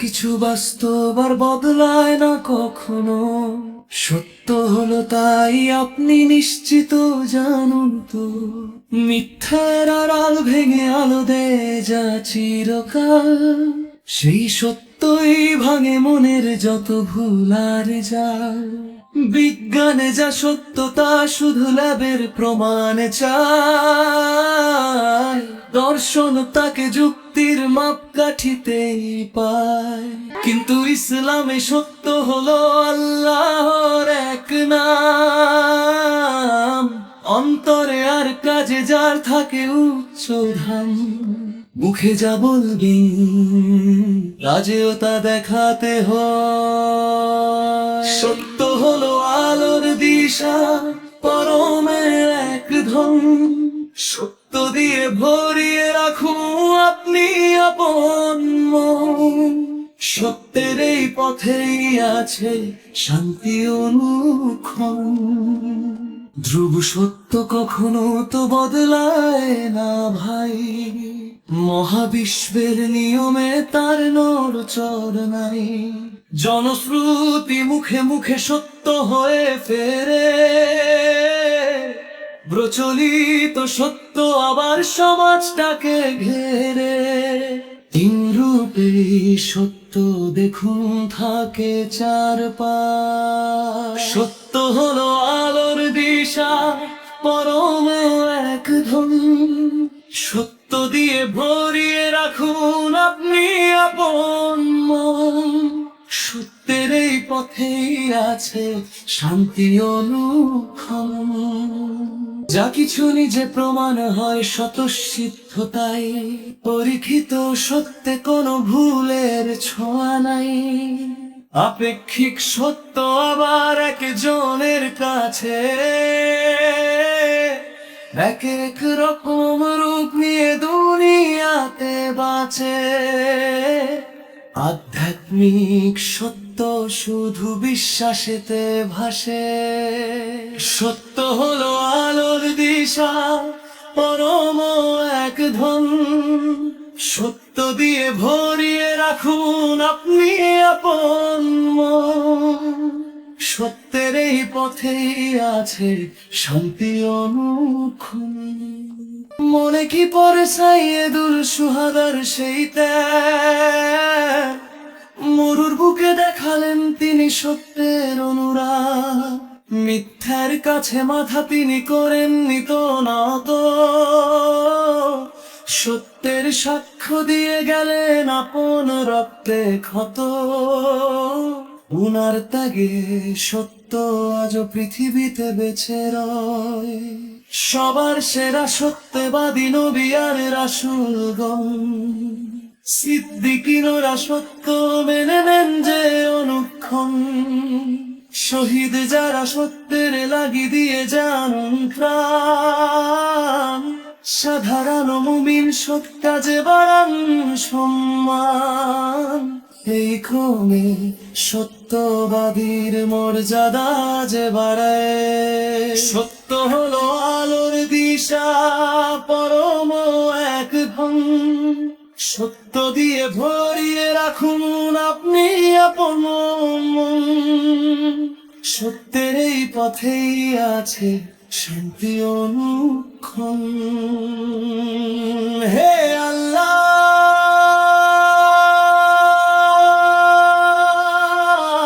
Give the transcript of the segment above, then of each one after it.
সবকিছু বাস্তব আর বদলায় না কখনো, সত্য হলো তাই আপনি নিশ্চিত জানুন তো। মিথ্যার আড়াল ভেঙে আলো দেয় যা চিরকাল, সেই সত্যই ভাঙে মনের যত ভুল আর জাল। বিজ্ঞানে যা সত্য তা শুধু ল্যাবের প্রমাণে চায়, দর্শন তাকে যুক্তির মাপকাঠিতেই পায়। কিন্তু ইসলামে সত্য হলো আল্লাহর এক নাম, অন্তরে আর কাজে যার থাকে উচ্চ ধাম। মুখে যা বলবি কাজেও তা দেখাতে হয়। সত্য হলো আলোর দিশা, পরমের এক ধন। সত্য দিয়ে ভরিয়ে রাখুন আপনি আপন মন। সত্যের এই পথেই আছে শান্তি অনুক্ষণ। ধ্রুব সত্য কখনো তো বদলায় না ভাই, মহাবিশ্বের নিয়মে তার নড়চড় নাই। জনশ্রুতি মুখে মুখে সত্য হয়ে ফেরে, প্রচলিত সত্য আবার সমাজটাকে ঘেরে। তিন রূপে সত্য দেখুন থাকে চারপাশ। সত্য হলো আলোর দিশা, পরম এক ধন। সত্য দিয়ে ভরিয়ে রাখুন আপনি আপন মন। সত্যের এই পথেই আছে শান্তি অনুক্ষণ। যা কিছু নিজে প্রমাণ হয় স্বতঃসিদ্ধতাই, পরীক্ষিত সত্যে কোনো ভুলের ছোঁয়া নাই। আপেক্ষিক সত্য আবার একজনের কাছে এক এক রকম রূপ নিয়ে দুনিয়াতে বাঁচে। আধ্যাত্মিক সত্য শুধু বিশ্বাসেতে ভাসে। সত্য হলো আলোর দিশা, পরম এক ধন। সত্য দিয়ে ভরিয়ে রাখুন আপনি আপন মন। সত্যের এই পথেই আছে শান্তি অনুক্ষণ। মনে কি পড়ে সাইয়েদুল সুহাদার সেই ত্যাগ, মরুর বুকে দেখালেন তিনি সত্যের অনুরাগ। মিথ্যার কাছে মাথা তিনি করেননি তো নত, সত্যের সাক্ষ্য দিয়ে গেলেন আপন রক্তে ক্ষত। উনার ত্যাগে সত্য আজও পৃথিবীতে বেঁচে রয়। সবার সেরা সত্যবাদী নবী আর রাসূলগণ, সিদ্দিকীনরা সত্য মেনে নেন যে অনুক্ষণ। শহীদ যারা সত্যের লাগি দিয়ে যান প্রাণ, সাধারণ মুমিন সৎ কাজে বাড়ান সম্মান। এই ক্রমে সত্যবাদীর মর্যাদা যে বাড়ায়। সত্য হলো আলোর দিশা, পরম এক ধন। সত্য দিয়ে ভরিয়ে রাখুন আপনি আপন মন। সত্যের এই পথেই আছে শান্তি অনুক্ষণ। হে আল্লাহ,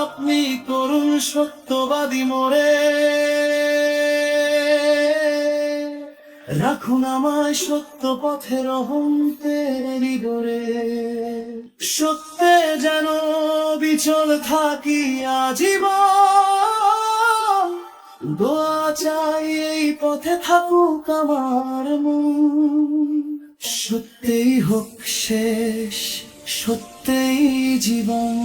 আপনি করুন সত্যবাদী মোরে। রাখুন আমায় সত্য পথের অহংকারের ডোরে। সত্যে যেন বিচল থাকি আজীবন। দোয়া চাই এই পথে থাকুক আমার মন। সত্যেই হোক শেষ, সত্যেই জীবন।